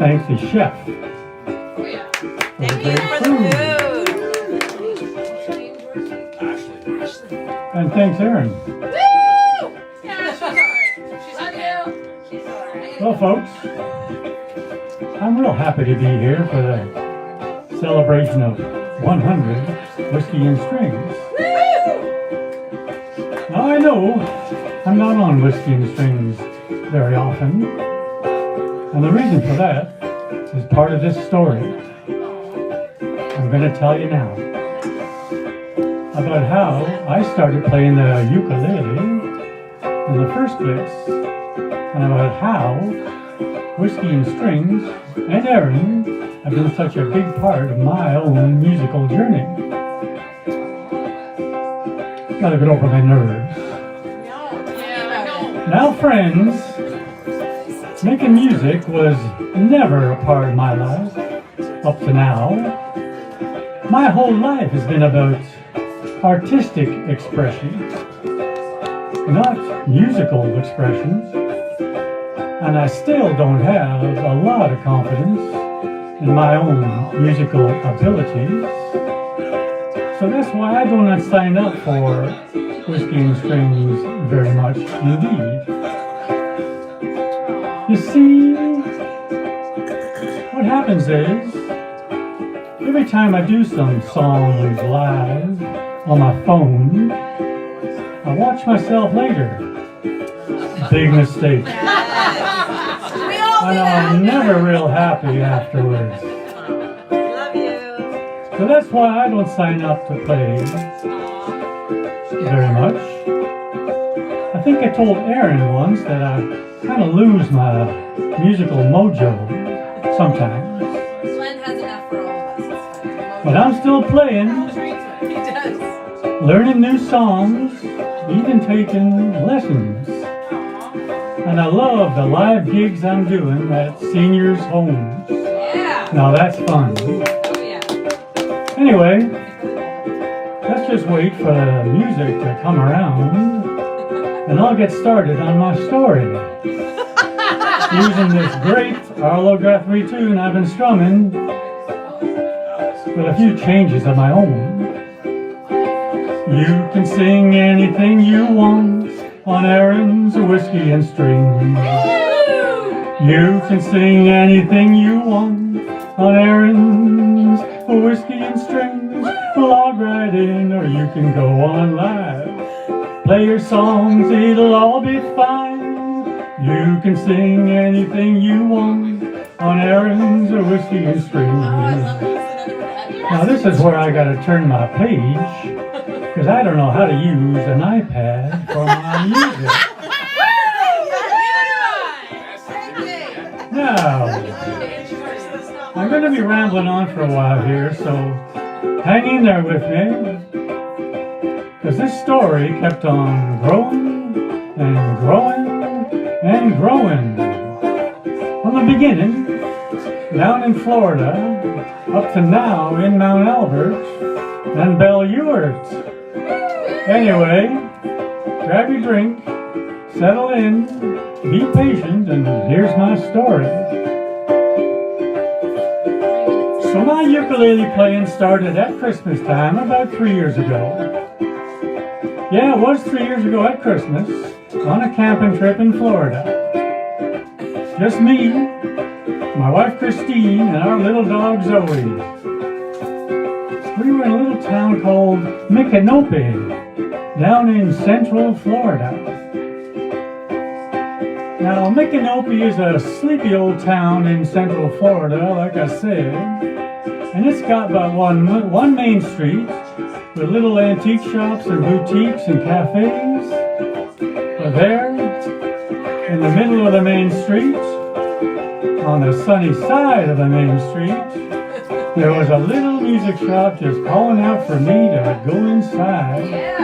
thanks the chef. Oh yeah. Thank you for the food. And thanks, Erin. Woo! Yeah, she's alright. She's okay. She's alright. Well, folks, I'm real happy to be here for the celebration of 100 Whiskey and Strings. Now, I know I'm not on Whiskey and Strings very often, and the reason for that is part of this story I'm going to tell you now about how I started playing the ukulele in the first place, and about how Whiskey and Strings and Erin have been such a big part of my own musical journey. Gotta get over my nerves. Yeah, I know. Now, friends, making music was never a part of my life up to now. My whole life has been about artistic expression, not musical expressions. And I still don't have a lot of confidence in my own musical abilities. So that's why I do not sign up for Whiskey and Strings very much indeed. You see, what happens is, every time I do some songs live on my phone, I watch myself later. Big mistake. We all do And that. I'm never real happy afterwards. Love you. So that's why I don't sign up to play very much. I think I told Erin once that I kind of lose my musical mojo sometimes. Glenn has enough for all of us. It's fine. But I'm still playing, He does. learning new songs, even taking lessons. And I love the live gigs I'm doing at seniors' homes. Yeah. Now that's fun. Oh yeah. Anyway, let's just wait for the music to come around, and I'll get started on my story. Using this great Arlo Guthrie tune I've been strumming, with a few changes of my own. You can sing anything you want on Erin's Whiskey and Strings. You can sing anything you want on Erin's Whiskey and Strings. Log right in, or you can go on live. Play your songs, it'll all be fine. You can sing anything you want on Erin's Whiskey and Strings. Now this is where I gotta turn my page, because I don't know how to use an iPad for my music. Now, I'm going to be rambling on for a while here, so hang in there with me, because this story kept on growing and growing and growing. From the beginning, down in Florida, up to now in Mount Albert and Belle Ewarts. Anyway, grab your drink, settle in, be patient, and here's my story. So my ukulele playing started at Christmas time about 3 years ago. Yeah, it was 3 years ago at Christmas, on a camping trip in Florida. Just me, my wife Christine, and our little dog Zoe. We were in a little town called Micanopy, down in central Florida. Now, Micanopy is a sleepy old town in central Florida, like I said, and it's got about one main street with little antique shops and boutiques and cafes. But there, in the middle of the main street, on the sunny side of the main street, there was a little music shop just calling out for me to go inside. Yeah.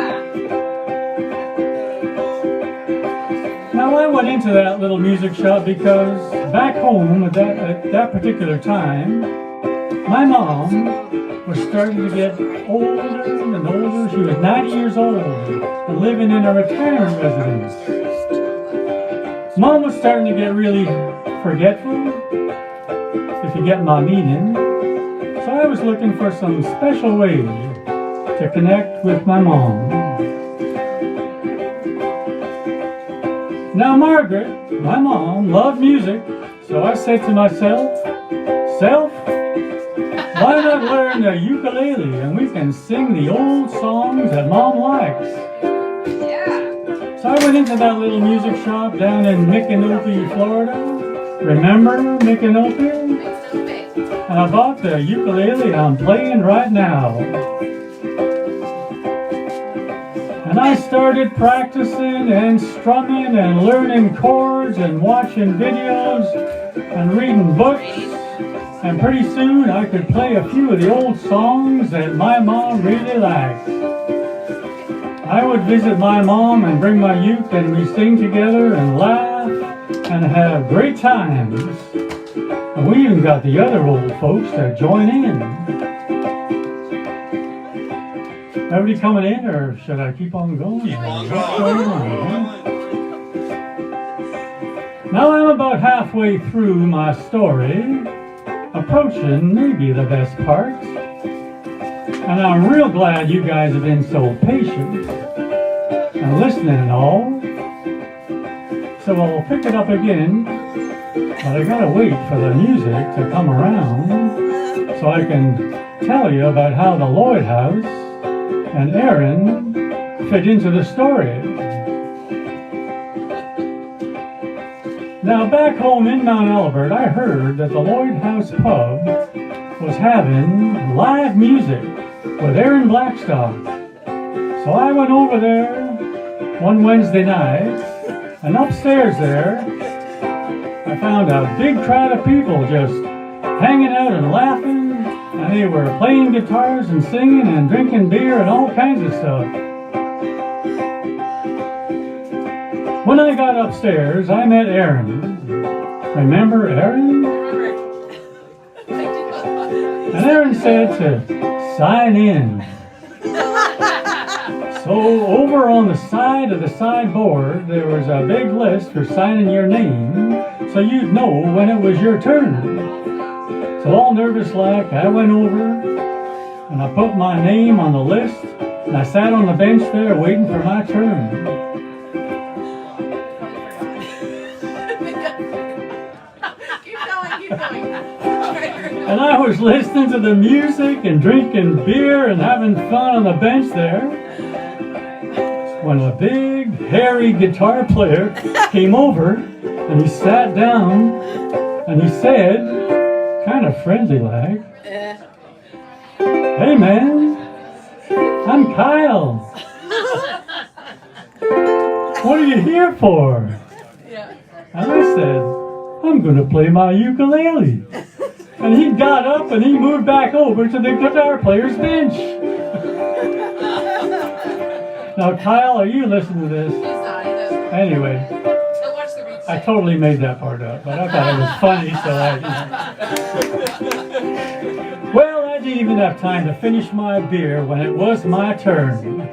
Now I went into that little music shop because back home at that particular time, my mom was starting to get older and older. She was 90 years old and living in a retirement residence. Mom was starting to get really forgetful, if you get my meaning. So I was looking for some special way to connect with my mom. Now Margaret, my mom, loved music, so I said to myself, Self, why not learn the ukulele and we can sing the old songs that Mom likes? Yeah. So I went into that little music shop down in Micanopy, Florida. Remember Micanopy? And I bought the ukulele I'm playing right now. And I started practicing and strumming and learning chords and watching videos and reading books. And pretty soon I could play a few of the old songs that my mom really liked. I would visit my mom and bring my uke and we sing together and laugh and have great times. And we even got the other old folks to join in. Everybody coming in, or should I keep on going? Keep on What's going. going on, huh? Now I'm about halfway through my story, approaching maybe the best part. And I'm real glad you guys have been so patient and listening and all. So I'll pick it up again, but I gotta wait for the music to come around so I can tell you about how the Lloyd House and Aaron fit into the story. Now back home in Mount Albert, I heard that the Lloyd House Pub was having live music with Aaron Blackstock. So I went over there one Wednesday night, and upstairs there, I found a big crowd of people just hanging out and laughing, and they were playing guitars and singing and drinking beer and all kinds of stuff. When I got upstairs, I met Aaron. Remember Aaron? And Aaron said to sign in. So over on the side of the sideboard, there was a big list for signing your name, so you'd know when it was your turn. So all nervous like, I went over and I put my name on the list, and I sat on the bench there waiting for my turn. Keep going. And I was listening to the music and drinking beer and having fun on the bench there, when a big, hairy guitar player came over and he sat down and he said, kind of friendly like, "Hey man, I'm Kyle. What are you here for?" Yeah. And I said, "I'm going to play my ukulele." And he got up and he moved back over to the guitar player's bench. Now, Kyle, are you listening to this? He's not. He doesn't. Anyway, He'll watch the replay. I totally made that part up, but I thought it was funny, so Well, I didn't even have time to finish my beer when it was my turn.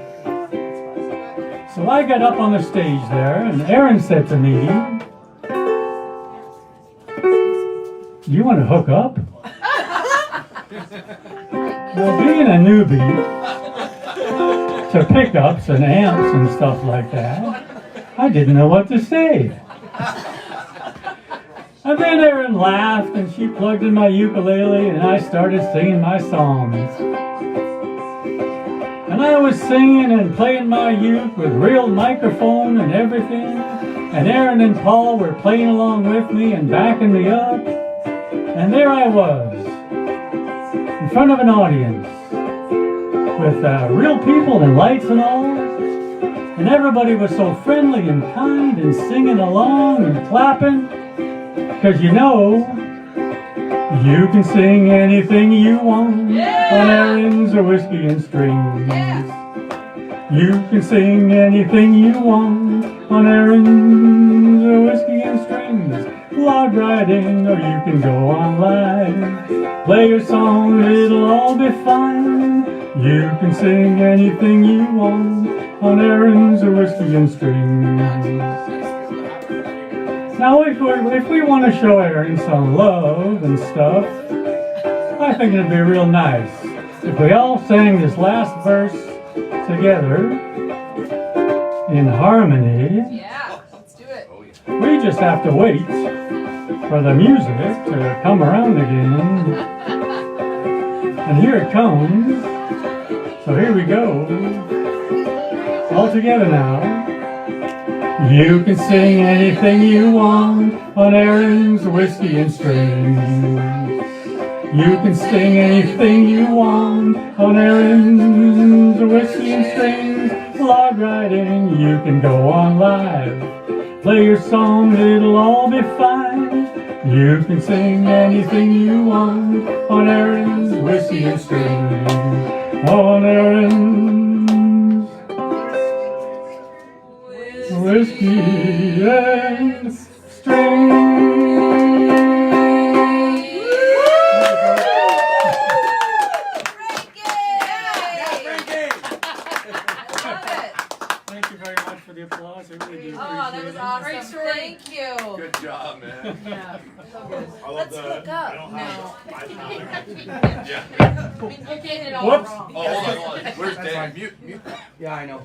So I got up on the stage there, and Aaron said to me, "You want to hook up?" Well, being a newbie to pickups and amps and stuff like that, I didn't know what to say. And then Erin laughed and she plugged in my ukulele and I started singing my songs. And I was singing and playing my uke with real microphone and everything. And Erin and Paul were playing along with me and backing me up. And there I was, in front of an audience, with real people and lights and all. And everybody was so friendly and kind and singing along and clapping. Because you know, you can sing anything you want on errands or whiskey and strings. You can sing anything you want on errands or whiskey and strings. Log right in or you can go on live. Play your song, it'll all be fine. You can sing anything you want on errands or whiskey and strings. Now, if we want to show Aaron some love and stuff, I think it'd be real nice if we all sang this last verse together in harmony. Yeah, let's do it. We just have to wait for the music to come around again. And here it comes. So here we go. All together now. You can sing anything you want on Aaron's Whiskey and Strings. You can sing anything you want on Aaron's Whiskey and Strings. Log riding, you can go on live. Play your song, it'll all be fine. You can sing anything you want on Aaron's Whiskey and Strings. On Aaron's Whiskey and Strings. Thank you very much for the applause. I really do Oh, that appreciate was it. awesome. Great story. Thank you. Good job, man. Yeah. Let's look up. No. Yeah. You're getting it all Whoops. wrong. Oh, hold on. Where's That's Dan? fine. Mute. Yeah, I know.